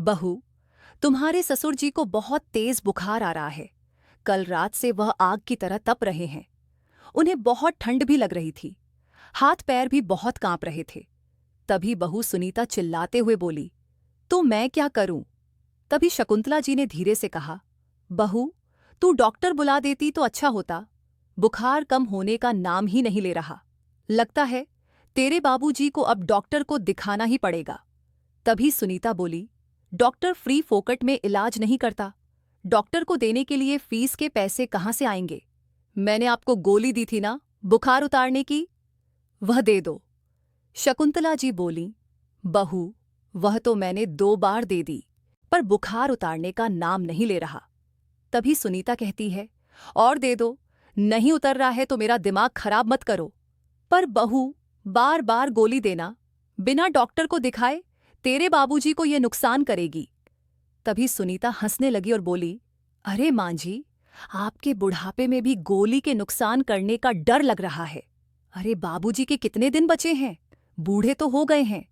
बहू, तुम्हारे ससुर जी को बहुत तेज बुखार आ रहा है। कल रात से वह आग की तरह तप रहे हैं। उन्हें बहुत ठंड भी लग रही थी। हाथ पैर भी बहुत कांप रहे थे। तभी बहू सुनीता चिल्लाते हुए बोली, तो मैं क्या करूं? तभी शकुंतला जी ने धीरे से कहा, बहू, तू डॉक्टर बुला देती तो अच्छा होता। बुखार कम होने का नाम ही नहीं ले रहा। लगता है तेरे बाबूजी को अब डॉक्टर को दिखाना ही पड़ेगा। तभी सुनीता बोली, डॉक्टर फ्री फोकट में इलाज नहीं करता। डॉक्टर को देने के लिए फीस के पैसे कहाँ से आएंगे? मैंने आपको गोली दी थी ना बुखार उतारने की, वह दे दो। शकुंतला जी बोली, बहू, वह तो मैंने 2 बार दे दी, पर बुखार उतारने का नाम नहीं ले रहा। तभी सुनीता कहती है, और दे दो, नहीं उतर रहा है तो मेरा दिमाग खराब मत करो। पर बहू, बार बार गोली देना बिना डॉक्टर को दिखाए तेरे बाबूजी को यह नुकसान करेगी। तभी सुनीता हंसने लगी और बोली, अरे मां जी, आपके बुढ़ापे में भी गोली के नुकसान करने का डर लग रहा है। अरे बाबूजी के कितने दिन बचे हैं? बूढ़े तो हो गए हैं,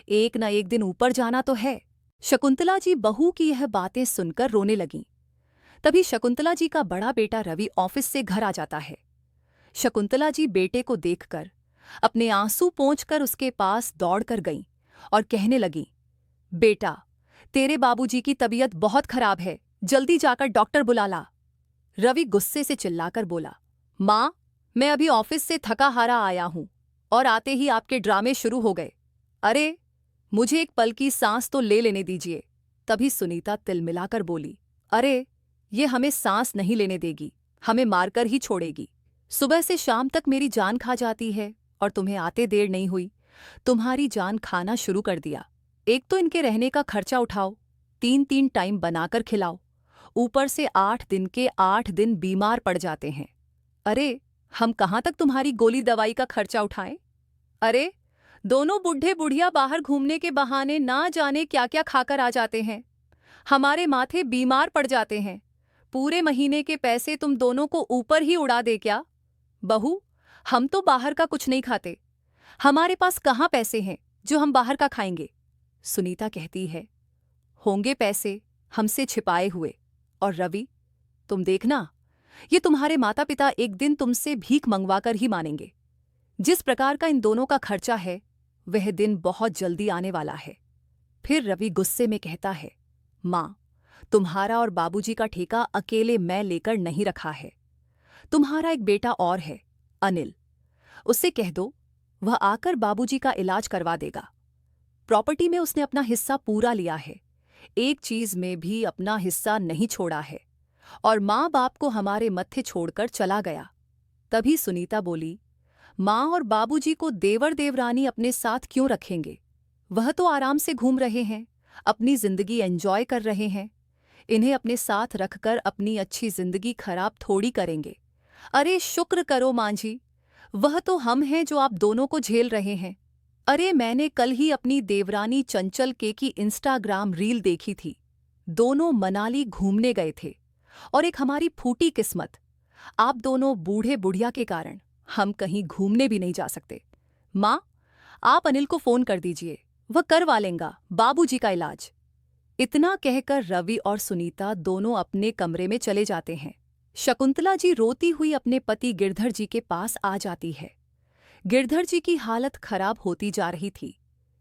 एक न एक दिन ऊपर जाना तो है। शकुंतला जी बहू की यह बातें सुनकर रोने लगीं। तभी शकुंतला जी का बड़ा बेटा रवि ऑफिस से घर आ जाता है। शकुंतला जी बेटे को देखकर अपने आंसू पोंछकर उसके पास दौड़कर गईं और कहने लगीं, बेटा, तेरे बाबूजी की तबीयत बहुत खराब है, जल्दी जाकर डॉक्टर बुला ला। रवि गुस्से से चिल्लाकर बोला, मां, मैं अभी ऑफिस से थका हारा आया हूं और आते ही आपके ड्रामे शुरू हो गए। अरे, मुझे एक पल की सांस तो ले लेने दीजिए। तभी सुनीता तिलमिलाकर बोली, अरे, ये हमें सांस नहीं लेने देगी, हमें मारकर ही छोड़ेगी। सुबह से शाम तक मेरी जान खा जाती है और तुम्हें आते देर नहीं हुई, तुम्हारी जान खाना शुरू कर दिया। एक तो इनके रहने का खर्चा उठाओ, 3-3 टाइम बनाकर खिलाओ, ऊपर से 8 दिन के 8 दिन बीमार पड़ जाते हैं। अरे, हम कहाँ तक तुम्हारी गोली दवाई का खर्चा उठाएं? अरे, दोनों बुढ़े बुढ़िया बाहर घूमने के बहाने ना जाने क्या क्या खाकर आ जाते हैं। हमारे माथे बीमार पड़ जाते हैं। पूरे महीने के पैसे तुम दोनों को ऊपर ही उड़ा दे क्या? बहू, हम तो बाहर का कुछ नहीं खाते। हमारे पास कहाँ पैसे हैं जो हम बाहर का खाएंगे? सुनीता कहती है, होंगे पैसे हमसे छिपाए हुए। और रवि, तुम देखना, ये तुम्हारे माता पिता एक दिन तुमसे भीख मंगवाकर ही मानेंगे। जिस प्रकार का इन दोनों का खर्चा है, वह दिन बहुत जल्दी आने वाला है। फिर रवि गुस्से में कहता है, मां, तुम्हारा और बाबूजी का ठेका अकेले मैं लेकर नहीं रखा है। तुम्हारा एक बेटा और है, अनिल। उससे कह दो, वह आकर बाबूजी का इलाज करवा देगा। प्रॉपर्टी में उसने अपना हिस्सा पूरा लिया है, एक चीज में भी अपना हिस्सा नहीं छोड़ा है, और माँ बाप को हमारे मत्थे छोड़कर चला गया। तभी सुनीता बोली, माँ और बाबूजी को देवर देवरानी अपने साथ क्यों रखेंगे? वह तो आराम से घूम रहे हैं, अपनी जिंदगी एंजॉय कर रहे हैं। इन्हें अपने साथ रखकर अपनी अच्छी जिंदगी खराब थोड़ी करेंगे। अरे शुक्र करो मां जी, वह तो हम हैं जो आप दोनों को झेल रहे हैं। अरे, मैंने कल ही अपनी देवरानी चंचल के की इंस्टाग्राम रील देखी थी। दोनों मनाली घूमने गए थे, और एक हमारी फूटी किस्मत, आप दोनों बूढ़े बुढ़िया के कारण हम कहीं घूमने भी नहीं जा सकते। माँ, आप अनिल को फोन कर दीजिए, वह करवा लेगा बाबूजी का इलाज। इतना कहकर रवि और सुनीता दोनों अपने कमरे में चले जाते हैं। शकुंतला जी रोती हुई अपने पति गिरधर जी के पास आ जाती है। गिरधर जी की हालत खराब होती जा रही थी।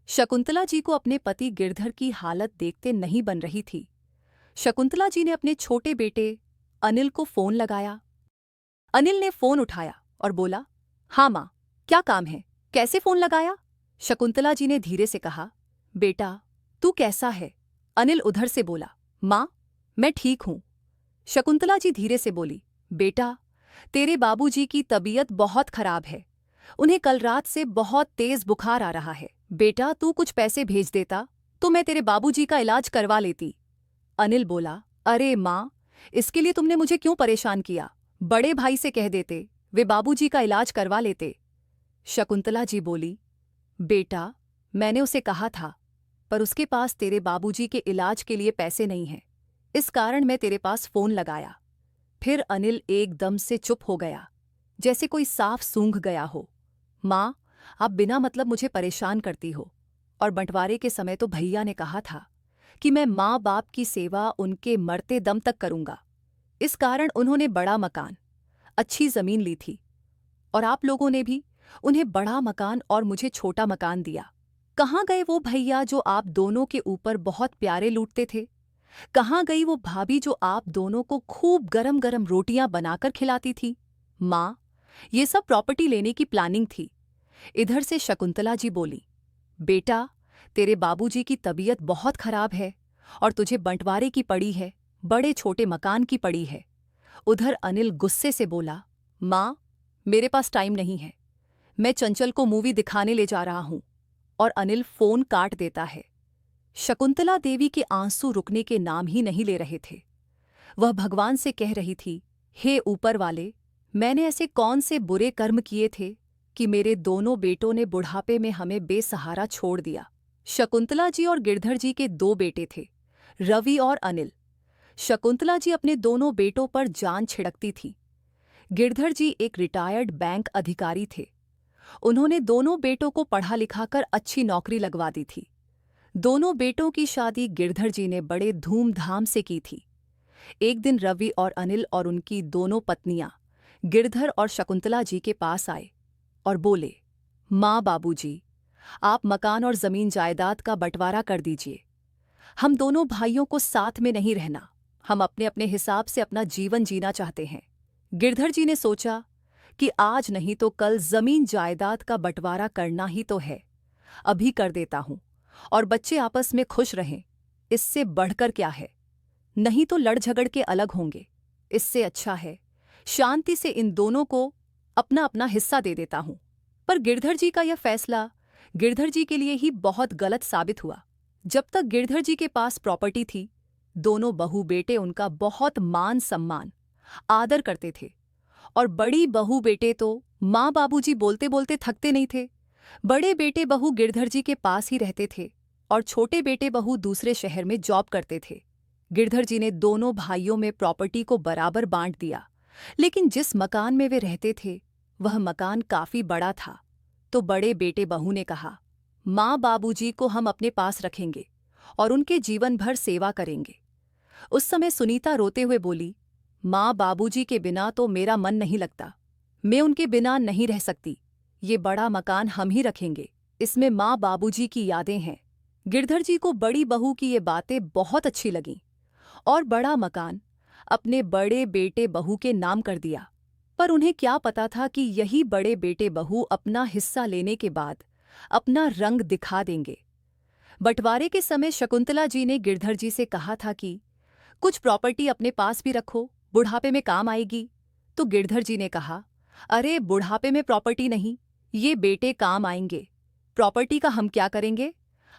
शकुंतला जी को अपने पति गिरधर की हालत देखते नहीं बन रही थी। शकुंतला जी ने अपने छोटे बेटे अनिल को फोन लगाया। अनिल ने फोन उठाया और बोला, हाँ माँ, क्या काम है? कैसे फोन लगाया? शकुंतला जी ने धीरे से कहा, बेटा, तू कैसा है? अनिल उधर से बोला, माँ, मैं ठीक हूं। शकुंतला जी धीरे से बोली, बेटा, तेरे बाबूजी की तबीयत बहुत खराब है। उन्हें कल रात से बहुत तेज बुखार आ रहा है। बेटा, तू कुछ पैसे भेज देता तो मैं तेरे बाबूजी का इलाज करवा लेती। अनिल बोला, अरे माँ, इसके लिए तुमने मुझे क्यों परेशान किया? बड़े भाई से कह देते, वे बाबूजी का इलाज करवा लेते। शकुंतला जी बोली, बेटा, मैंने उसे कहा था, पर उसके पास तेरे बाबूजी के इलाज के लिए पैसे नहीं हैं, इस कारण मैं तेरे पास फोन लगाया। फिर अनिल एकदम से चुप हो गया, जैसे कोई साफ सूंघ गया हो। माँ, आप बिना मतलब मुझे परेशान करती हो, और बंटवारे के समय तो भैया ने कहा था कि मैं माँ बाप की सेवा उनके मरते दम तक करूंगा। इस कारण उन्होंने बड़ा मकान, अच्छी जमीन ली थी, और आप लोगों ने भी उन्हें बड़ा मकान और मुझे छोटा मकान दिया। कहाँ गए वो भैया जो आप दोनों के ऊपर बहुत प्यारे लूटते थे? कहाँ गई वो भाभी जो आप दोनों को खूब गरम गरम रोटियां बनाकर खिलाती थी? माँ, ये सब प्रॉपर्टी लेने की प्लानिंग थी। इधर से शकुंतला जी बोली, बेटा, तेरे बाबूजी की तबीयत बहुत खराब है और तुझे बंटवारे की पड़ी है, बड़े छोटे मकान की पड़ी है। उधर अनिल गुस्से से बोला, माँ, मेरे पास टाइम नहीं है, मैं चंचल को मूवी दिखाने ले जा रहा हूं। और अनिल फोन काट देता है। शकुंतला देवी के आंसू रुकने के नाम ही नहीं ले रहे थे। वह भगवान से कह रही थी, हे ऊपर वाले, मैंने ऐसे कौन से बुरे कर्म किए थे कि मेरे दोनों बेटों ने बुढ़ापे में हमें बेसहारा छोड़ दिया। शकुंतला जी और गिरधर जी के दो बेटे थे, रवि और अनिल। शकुंतला जी अपने दोनों बेटों पर जान छिड़कती थी। गिरधर जी एक रिटायर्ड बैंक अधिकारी थे। उन्होंने दोनों बेटों को पढ़ा लिखाकर अच्छी नौकरी लगवा दी थी। दोनों बेटों की शादी गिरधर जी ने बड़े धूमधाम से की थी। एक दिन रवि और अनिल और उनकी दोनों पत्नियां गिरधर और शकुंतला जी के पास आए और बोले, माँ बाबूजी, आप मकान और जमीन जायदाद का बंटवारा कर दीजिए। हम दोनों भाइयों को साथ में नहीं रहना, हम अपने अपने हिसाब से अपना जीवन जीना चाहते हैं। गिरधर जी ने सोचा कि आज नहीं तो कल जमीन जायदाद का बंटवारा करना ही तो है, अभी कर देता हूं और बच्चे आपस में खुश रहें, इससे बढ़कर क्या है। नहीं तो लड़ झगड़ के अलग होंगे, इससे अच्छा है शांति से इन दोनों को अपना अपना हिस्सा दे देता हूं। पर गिरधर जी का यह फैसला गिरधर जी के लिए ही बहुत गलत साबित हुआ। जब तक गिरधर जी के पास प्रॉपर्टी थी, दोनों बहू बेटे उनका बहुत मान सम्मान, आदर करते थे, और बड़ी बहू बेटे तो माँ बाबूजी बोलते बोलते थकते नहीं थे। बड़े बेटे बहू गिरधर जी के पास ही रहते थे और छोटे बेटे बहू दूसरे शहर में जॉब करते थे। गिरधर जी ने दोनों भाइयों में प्रॉपर्टी को बराबर बांट दिया, लेकिन जिस मकान में वे रहते थे वह मकान काफी बड़ा था। तो बड़े बेटे बहू ने कहा, माँ बाबूजी को हम अपने पास रखेंगे और उनके जीवन भर सेवा करेंगे। उस समय सुनीता रोते हुए बोली, माँ बाबूजी के बिना तो मेरा मन नहीं लगता, मैं उनके बिना नहीं रह सकती। ये बड़ा मकान हम ही रखेंगे, इसमें माँ बाबूजी की यादें हैं। गिरधर जी को बड़ी बहू की ये बातें बहुत अच्छी लगीं और बड़ा मकान अपने बड़े बेटे बहू के नाम कर दिया। पर उन्हें क्या पता था कि यही बड़े बेटे बहू अपना हिस्सा लेने के बाद अपना रंग दिखा देंगे। बंटवारे के समय शकुंतला जी ने गिरधर जी से कहा था कि कुछ प्रॉपर्टी अपने पास भी रखो, बुढ़ापे में काम आएगी। तो गिरधर जी ने कहा, अरे बुढ़ापे में प्रॉपर्टी नहीं, ये बेटे काम आएंगे। प्रॉपर्टी का हम क्या करेंगे?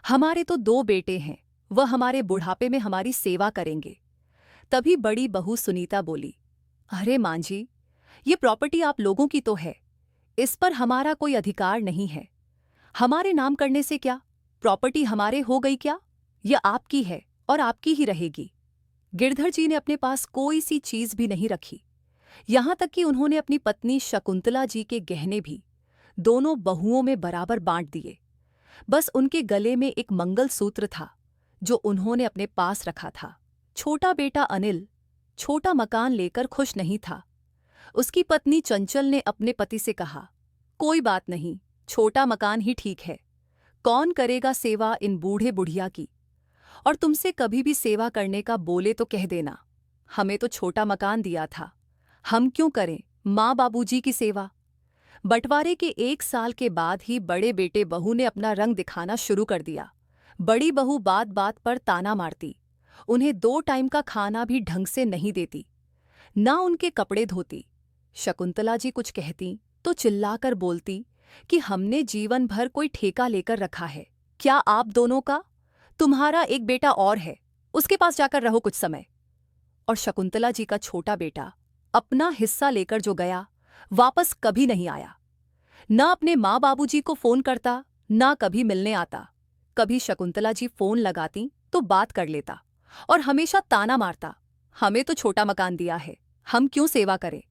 हमारे तो दो बेटे हैं, वह हमारे बुढ़ापे में हमारी सेवा करेंगे। तभी बड़ी बहू सुनीता बोली, अरे मां जी, ये प्रॉपर्टी आप लोगों की तो है, इस पर हमारा कोई अधिकार नहीं है। हमारे नाम करने से क्या प्रॉपर्टी हमारे हो गई क्या? यह आपकी है और आपकी ही रहेगी। गिरधर जी ने अपने पास कोई सी चीज भी नहीं रखी, यहां तक कि उन्होंने अपनी पत्नी शकुंतला जी के गहने भी दोनों बहुओं में बराबर बांट दिए। बस उनके गले में एक मंगलसूत्र था जो उन्होंने अपने पास रखा था। छोटा बेटा अनिल छोटा मकान लेकर खुश नहीं था। उसकी पत्नी चंचल ने अपने पति से कहा, कोई बात नहीं, छोटा मकान ही ठीक है, कौन करेगा सेवा इन बूढ़े बुढ़िया की, और तुमसे कभी भी सेवा करने का बोले तो कह देना, हमें तो छोटा मकान दिया था, हम क्यों करें माँ बाबूजी की सेवा। बंटवारे के 1 साल के बाद ही बड़े बेटे बहू ने अपना रंग दिखाना शुरू कर दिया। बड़ी बहू बात बात पर ताना मारती, उन्हें 2 टाइम का खाना भी ढंग से नहीं देती, ना उनके कपड़े धोती। शकुंतला जी कुछ कहती तो चिल्लाकर बोलती कि हमने जीवन भर कोई ठेका लेकर रखा है क्या आप दोनों का? तुम्हारा एक बेटा और है, उसके पास जाकर रहो कुछ समय। और शकुंतला जी का छोटा बेटा अपना हिस्सा लेकर जो गया, वापस कभी नहीं आया। ना अपने माँ बाबूजी को फोन करता, ना कभी मिलने आता। कभी शकुंतला जी फोन लगाती तो बात कर लेता और हमेशा ताना मारता, हमें तो छोटा मकान दिया है, हम क्यों सेवा करें,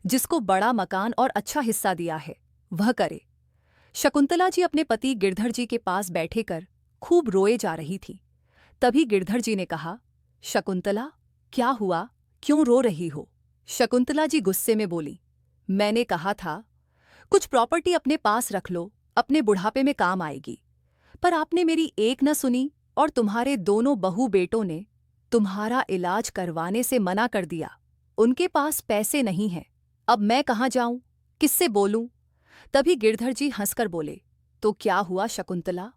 जिसको बड़ा मकान और अच्छा हिस्सा दिया है वह करे। शकुंतला जी अपने पति गिरधर जी के पास बैठे कर खूब रोए जा रही थी। तभी गिरधर जी ने कहा, शकुंतला, क्या हुआ, क्यों रो रही हो? शकुंतला जी गुस्से में बोली, मैंने कहा था कुछ प्रॉपर्टी अपने पास रख लो, अपने बुढ़ापे में काम आएगी। पर आपने मेरी एक न सुनी और तुम्हारे दोनों बहू बेटों ने तुम्हारा इलाज करवाने से मना कर दिया। उनके पास पैसे नहीं हैं। अब मैं कहाँ जाऊं, किससे बोलूं? तभी गिरधर जी हंसकर बोले, तो क्या हुआ शकुंतला,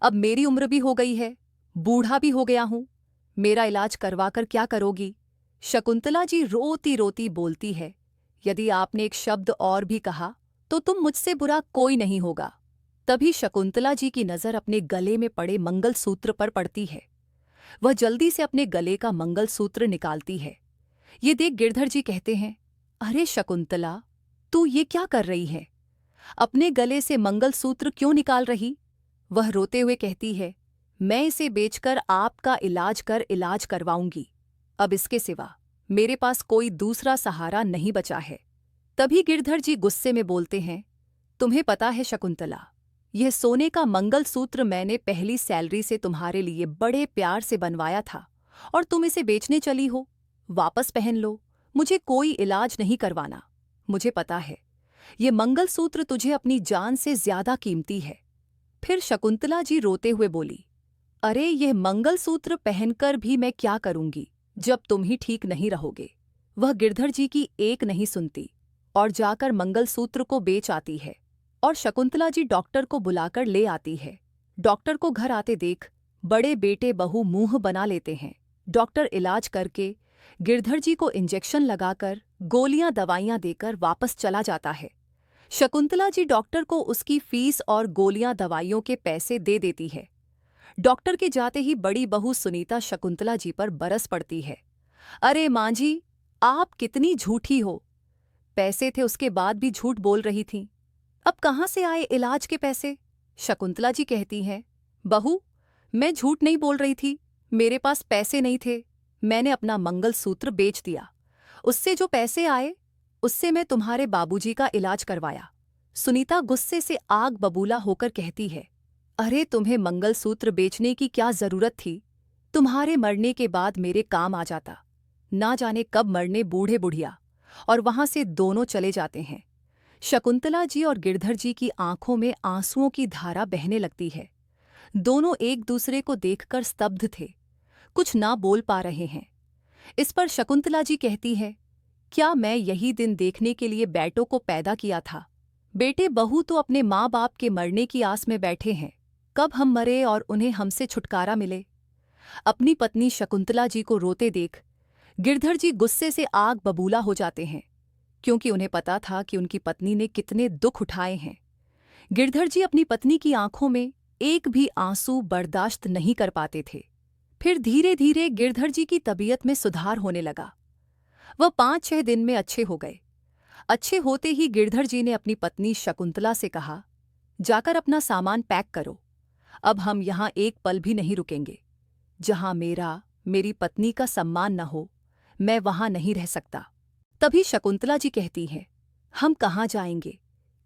अब मेरी उम्र भी हो गई है, बूढ़ा भी हो गया हूं, मेरा इलाज करवाकर क्या करोगी? शकुंतला जी रोती रोती बोलती है, यदि आपने एक शब्द और भी कहा तो तुम मुझसे बुरा कोई नहीं होगा। तभी शकुंतला जी की नजर अपने गले में पड़े मंगलसूत्र पर पड़ती है। वह जल्दी से अपने गले का मंगलसूत्र निकालती है। ये देख गिरधर जी कहते हैं, अरे शकुंतला, तू ये क्या कर रही है? अपने गले से मंगलसूत्र क्यों निकाल रही? वह रोते हुए कहती है, मैं इसे बेचकर आपका इलाज करवाऊंगी। अब इसके सिवा मेरे पास कोई दूसरा सहारा नहीं बचा है। तभी गिरधर जी गुस्से में बोलते हैं, तुम्हें पता है शकुंतला, यह सोने का मंगलसूत्र मैंने पहली सैलरी से तुम्हारे लिए बड़े प्यार से बनवाया था और तुम इसे बेचने चली हो। वापस पहन लो, मुझे कोई इलाज नहीं करवाना। मुझे पता है ये मंगलसूत्र तुझे अपनी जान से ज्यादा कीमती है। फिर शकुंतला जी रोते हुए बोली, अरे यह मंगलसूत्र पहनकर भी मैं क्या करूंगी जब तुम ही ठीक नहीं रहोगे। वह गिरधर जी की एक नहीं सुनती और जाकर मंगलसूत्र को बेच आती है और शकुंतला जी डॉक्टर को बुलाकर ले आती है। डॉक्टर को घर आते देख बड़े बेटे बहू मुंह बना लेते हैं। डॉक्टर इलाज करके गिरधर जी को इंजेक्शन लगाकर गोलियां दवाइयां देकर वापस चला जाता है। शकुंतला जी डॉक्टर को उसकी फीस और गोलियां दवाइयों के पैसे दे देती है। डॉक्टर के जाते ही बड़ी बहू सुनीता शकुंतला जी पर बरस पड़ती है, अरे मां जी, आप कितनी झूठी हो, पैसे थे उसके बाद भी झूठ बोल रही थीं। अब कहाँ से आए इलाज के पैसे? शकुंतला जी कहती हैं, बहू, मैं झूठ नहीं बोल रही थी, मेरे पास पैसे नहीं थे, मैंने अपना मंगलसूत्र बेच दिया। उससे जो पैसे आए उससे मैं तुम्हारे बाबूजी का इलाज करवाया। सुनीता गुस्से से आग बबूला होकर कहती है, अरे तुम्हें मंगलसूत्र बेचने की क्या जरूरत थी? तुम्हारे मरने के बाद मेरे काम आ जाता। ना जाने कब मरने बूढ़े बुढ़िया। और वहां से दोनों चले जाते हैं। शकुंतला जी और गिरधर जी की आंखों में आंसुओं की धारा बहने लगती है। दोनों एक दूसरे को देखकर स्तब्ध थे, कुछ ना बोल पा रहे हैं। इस पर शकुंतला जी कहती है, क्या मैं यही दिन देखने के लिए बेटों को पैदा किया था? बेटे बहू तो अपने माँ बाप के मरने की आस में बैठे हैं, कब हम मरे और उन्हें हमसे छुटकारा मिले। अपनी पत्नी शकुंतला जी को रोते देख गिरधर जी गुस्से से आग बबूला हो जाते हैं, क्योंकि उन्हें पता था कि उनकी पत्नी ने कितने दुख उठाए हैं। गिरधर जी अपनी पत्नी की आंखों में एक भी आंसू बर्दाश्त नहीं कर पाते थे। फिर धीरे धीरे गिरधर जी की तबीयत में सुधार होने लगा। वह 5-6 दिन में अच्छे हो गए। अच्छे होते ही गिरधर जी ने अपनी पत्नी शकुंतला से कहा, जाकर अपना सामान पैक करो, अब हम यहाँ एक पल भी नहीं रुकेंगे। जहाँ मेरी पत्नी का सम्मान न हो, मैं वहां नहीं रह सकता। तभी शकुंतला जी कहती हैं, हम कहाँ जाएंगे?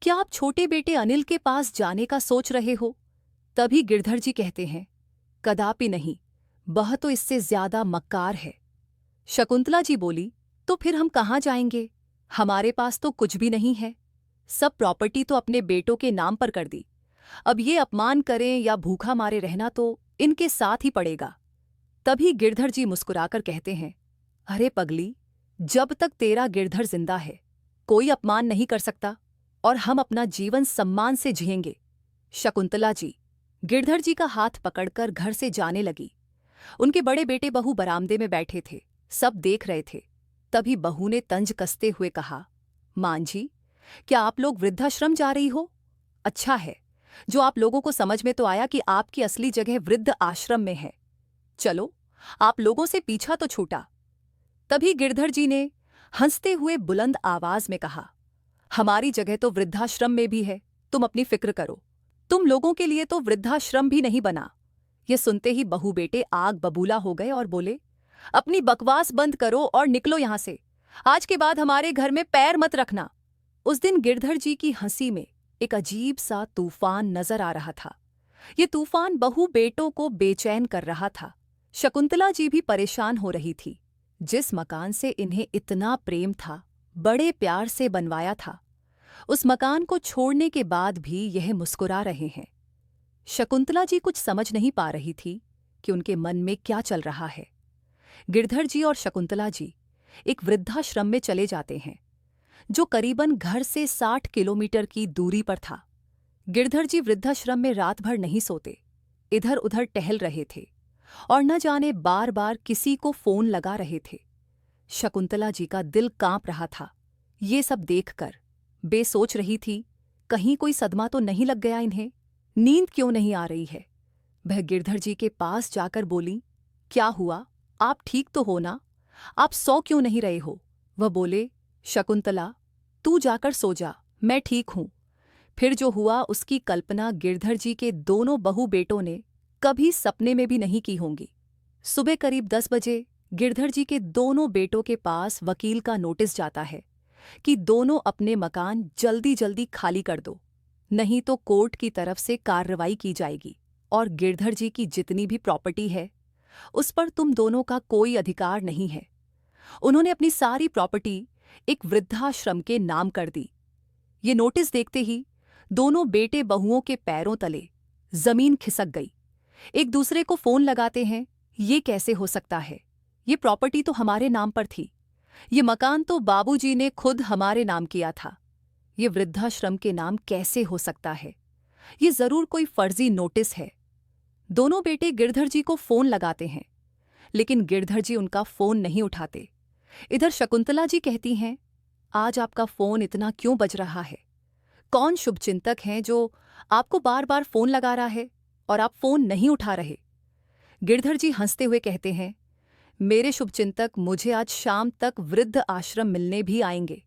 क्या आप छोटे बेटे अनिल के पास जाने का सोच रहे हो? तभी गिरधर जी कहते हैं, कदापि नहीं, वह तो इससे ज्यादा मक्कार है। शकुंतला जी बोली, तो फिर हम कहाँ जाएंगे? हमारे पास तो कुछ भी नहीं है, सब प्रॉपर्टी तो अपने बेटों के नाम पर कर दी। अब ये अपमान करें या भूखा मारे रहना तो इनके साथ ही पड़ेगा। तभी गिरधर जी मुस्कुराकर कहते हैं, अरे पगली, जब तक तेरा गिरधर जिंदा है कोई अपमान नहीं कर सकता और हम अपना जीवन सम्मान से जिएंगे। शकुंतला जी गिरधर जी का हाथ पकड़कर घर से जाने लगी। उनके बड़े बेटे बहू बरामदे में बैठे थे, सब देख रहे थे। तभी बहू ने तंज कसते हुए कहा, मां जी, क्या आप लोग वृद्धाश्रम जा रही हो? अच्छा है, जो आप लोगों को समझ में तो आया कि आपकी असली जगह वृद्ध आश्रम में है। चलो, आप लोगों से पीछा तो छूटा। तभी गिरधर जी ने हंसते हुए बुलंद आवाज में कहा, हमारी जगह तो वृद्धाश्रम में भी है, तुम अपनी फिक्र करो। तुम लोगों के लिए तो वृद्धाश्रम भी नहीं बना। ये सुनते ही बहू बेटे आग बबूला हो गए और बोले, अपनी बकवास बंद करो और निकलो यहां से। आज के बाद हमारे घर में पैर मत रखना। उस दिन गिरधर जी की हंसी में एक अजीब सा तूफान नजर आ रहा था। ये तूफान बहू बेटों को बेचैन कर रहा था। शकुंतला जी भी परेशान हो रही थी। जिस मकान से इन्हें इतना प्रेम था, बड़े प्यार से बनवाया था, उस मकान को छोड़ने के बाद भी यह मुस्कुरा रहे हैं। शकुंतला जी कुछ समझ नहीं पा रही थी कि उनके मन में क्या चल रहा है। गिरधर जी और शकुंतला जी एक वृद्धाश्रम में चले जाते हैं, जो करीबन घर से 60 किलोमीटर की दूरी पर था। गिरधर जी वृद्धाश्रम में रात भर नहीं सोते, इधर उधर टहल रहे थे और न जाने बार बार किसी को फोन लगा रहे थे। शकुंतला जी का दिल कांप रहा था ये सब देखकर। बेसोच रही थी, कहीं कोई सदमा तो नहीं लग गया इन्हें, नींद क्यों नहीं आ रही है। वह गिरधर जी के पास जाकर बोली, क्या हुआ, आप ठीक तो हो ना, आप सो क्यों नहीं रहे हो। वह बोले, शकुंतला तू जाकर सो जा, मैं ठीक हूं। फिर जो हुआ उसकी कल्पना गिरधर जी के दोनों बहू बेटों ने कभी सपने में भी नहीं की होंगी। सुबह करीब 10 बजे गिरधर जी के दोनों बेटों के पास वकील का नोटिस जाता है कि दोनों अपने मकान जल्दी जल्दी खाली कर दो, नहीं तो कोर्ट की तरफ से कार्रवाई की जाएगी और गिरधर जी की जितनी भी प्रॉपर्टी है उस पर तुम दोनों का कोई अधिकार नहीं है। उन्होंने अपनी सारी प्रॉपर्टी एक वृद्धाश्रम के नाम कर दी। ये नोटिस देखते ही दोनों बेटे बहुओं के पैरों तले जमीन खिसक गई। एक दूसरे को फोन लगाते हैं, ये कैसे हो सकता है, ये प्रॉपर्टी तो हमारे नाम पर थी, ये मकान तो बाबूजी ने खुद हमारे नाम किया था, ये वृद्धाश्रम के नाम कैसे हो सकता है, ये जरूर कोई फर्जी नोटिस है। दोनों बेटे गिरधर जी को फोन लगाते हैं, लेकिन गिरधर जी उनका फोन नहीं उठाते। इधर शकुंतला जी कहती हैं, आज आपका फोन इतना क्यों बज रहा है, कौन शुभचिंतक हैं जो आपको बार बार फोन लगा रहा है और आप फोन नहीं उठा रहे। गिरधर जी हंसते हुए कहते हैं, मेरे शुभचिंतक मुझे आज शाम तक वृद्ध आश्रम मिलने भी आएंगे।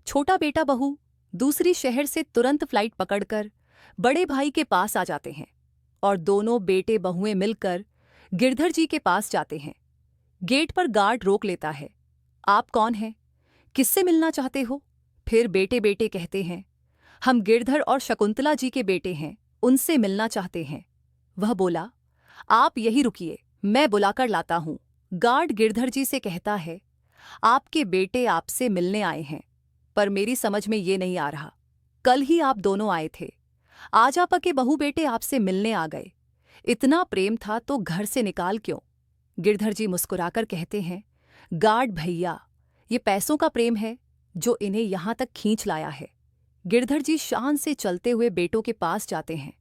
छोटा बेटा बहू दूसरी शहर से तुरंत फ्लाइट पकड़कर बड़े भाई के पास आ जाते हैं और दोनों बेटे बहुएं मिलकर गिरधर जी के पास जाते हैं। गेट पर गार्ड रोक लेता है, आप कौन हैं, किससे मिलना चाहते हो। फिर बेटे बेटे कहते हैं, हम गिरधर और शकुंतला जी के बेटे हैं, उनसे मिलना चाहते हैं। वह बोला, आप यही रुकिए, मैं बुलाकर लाता हूं। गार्ड गिरधर जी से कहता है, आपके बेटे आपसे मिलने आए हैं, पर मेरी समझ में ये नहीं आ रहा, कल ही आप दोनों आए थे, आज आपके बहू बेटे आपसे मिलने आ गए, इतना प्रेम था तो घर से निकाल क्यों। गिरधर जी मुस्कुराकर कहते हैं, गार्ड भैया, ये पैसों का प्रेम है जो इन्हें यहां तक खींच लाया है। गिरधर जी शान से चलते हुए बेटों के पास जाते हैं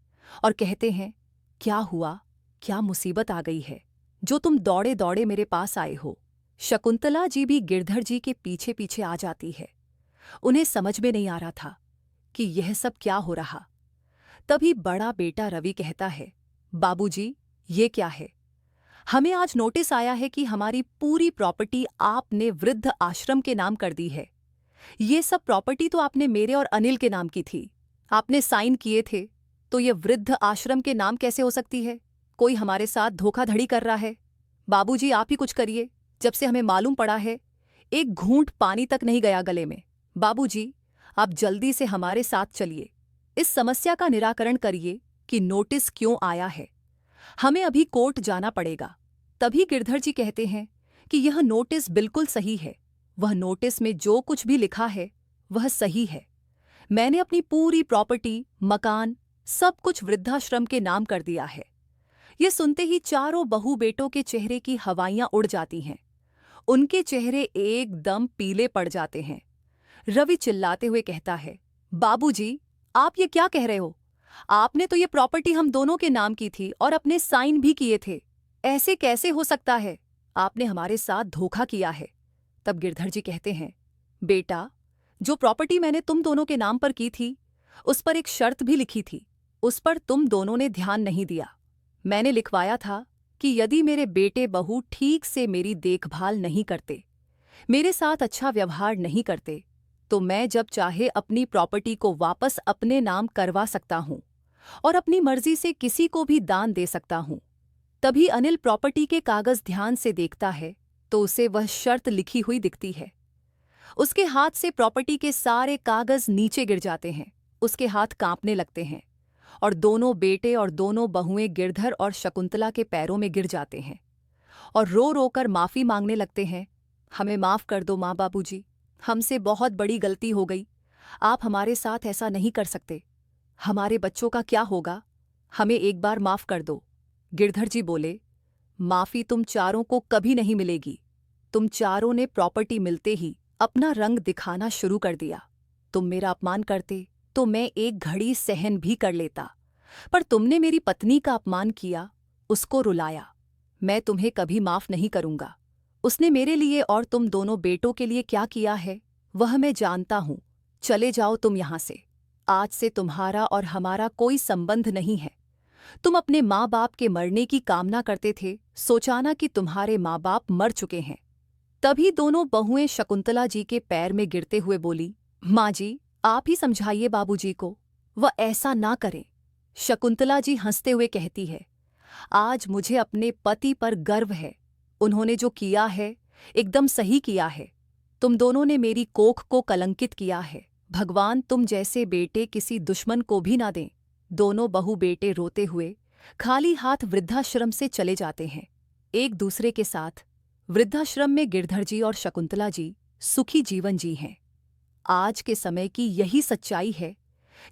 और कहते हैं, क्या हुआ, क्या मुसीबत आ गई है जो तुम दौड़े दौड़े मेरे पास आए हो। शकुंतला जी भी गिरधर जी के पीछे पीछे आ जाती है। उन्हें समझ में नहीं आ रहा था कि यह सब क्या हो रहा। तभी बड़ा बेटा रवि कहता है, बाबूजी, ये क्या है, हमें आज नोटिस आया है कि हमारी पूरी प्रॉपर्टी आपने वृद्ध आश्रम के नाम कर दी है। ये सब प्रॉपर्टी तो आपने मेरे और अनिल के नाम की थी, आपने साइन किए थे, तो ये वृद्ध आश्रम के नाम कैसे हो सकती है। कोई हमारे साथ धोखाधड़ी कर रहा है। बाबूजी, आप ही कुछ करिए, जब से हमें मालूम पड़ा है एक घूंट पानी तक नहीं गया गले में। बाबूजी, आप जल्दी से हमारे साथ चलिए, इस समस्या का निराकरण करिए कि नोटिस क्यों आया है, हमें अभी कोर्ट जाना पड़ेगा। तभी गिरधर जी कहते हैं कि यह नोटिस बिल्कुल सही है, वह नोटिस में जो कुछ भी लिखा है वह सही है। मैंने अपनी पूरी प्रॉपर्टी, मकान, सब कुछ वृद्धाश्रम के नाम कर दिया है। ये सुनते ही चारों बहू बेटों के चेहरे की हवाइयां उड़ जाती हैं, उनके चेहरे एकदम पीले पड़ जाते हैं। रवि चिल्लाते हुए कहता है, बाबूजी, आप ये क्या कह रहे हो, आपने तो ये प्रॉपर्टी हम दोनों के नाम की थी और अपने साइन भी किए थे, ऐसे कैसे हो सकता है, आपने हमारे साथ धोखा किया है। तब गिरधर जी कहते हैं, बेटा, जो प्रॉपर्टी मैंने तुम दोनों के नाम पर की थी उस पर एक शर्त भी लिखी थी, उस पर तुम दोनों ने ध्यान नहीं दिया। मैंने लिखवाया था कि यदि मेरे बेटे बहू ठीक से मेरी देखभाल नहीं करते, मेरे साथ अच्छा व्यवहार नहीं करते, तो मैं जब चाहे अपनी प्रॉपर्टी को वापस अपने नाम करवा सकता हूं और अपनी मर्जी से किसी को भी दान दे सकता हूं। तभी अनिल प्रॉपर्टी के कागज ध्यान से देखता है तो उसे वह शर्त लिखी हुई दिखती है। उसके हाथ से प्रॉपर्टी के सारे कागज नीचे गिर जाते हैं, उसके हाथ कांपने लगते हैं और दोनों बेटे और दोनों बहुएं गिरधर और शकुंतला के पैरों में गिर जाते हैं। और रो रो कर माफ़ी मांगने लगते हैं। हमें माफ़ कर दो माँ बाबूजी, हमसे बहुत बड़ी गलती हो गई। आप हमारे साथ ऐसा नहीं कर सकते। हमारे बच्चों का क्या होगा? हमें एक बार माफ़ कर दो। गिरधर जी बोले, माफ़ी तुम चारों को कभी नहीं मिलेगी। तुम चारों ने प्रॉपर्टी मिलते ही अपना रंग दिखाना शुरू कर दिया। तुम मेरा अपमान करते तो मैं एक घड़ी सहन भी कर लेता, पर तुमने मेरी पत्नी का अपमान किया, उसको रुलाया। मैं तुम्हें कभी माफ़ नहीं करूंगा। उसने मेरे लिए और तुम दोनों बेटों के लिए क्या किया है वह मैं जानता हूं। चले जाओ तुम यहां से। आज से तुम्हारा और हमारा कोई संबंध नहीं है। तुम अपने माँ बाप के मरने की कामना करते थे, सोचाना कि तुम्हारे माँ बाप मर चुके हैं। तभी दोनों बहुएं शकुंतला जी के पैर में गिरते हुए बोली, माँ जी, आप ही समझाइए बाबूजी को, वह ऐसा ना करें। शकुंतला जी हंसते हुए कहती है, आज मुझे अपने पति पर गर्व है। उन्होंने जो किया है एकदम सही किया है। तुम दोनों ने मेरी कोख को कलंकित किया है। भगवान तुम जैसे बेटे किसी दुश्मन को भी ना दें। दोनों बहू बेटे रोते हुए खाली हाथ वृद्धाश्रम से चले जाते हैं। एक दूसरे के साथ वृद्धाश्रम में गिरधर जी और शकुंतला जी सुखी जीवन जी हैं। आज के समय की यही सच्चाई है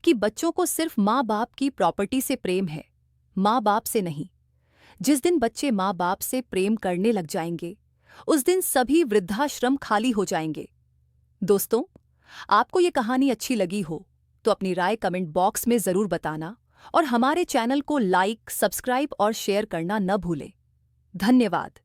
कि बच्चों को सिर्फ माँ बाप की प्रॉपर्टी से प्रेम है, माँ बाप से नहीं। जिस दिन बच्चे माँ बाप से प्रेम करने लग जाएंगे, उस दिन सभी वृद्धाश्रम खाली हो जाएंगे। दोस्तों, आपको ये कहानी अच्छी लगी हो तो अपनी राय कमेंट बॉक्स में ज़रूर बताना और हमारे चैनल को लाइक, सब्सक्राइब और शेयर करना न भूलें। धन्यवाद।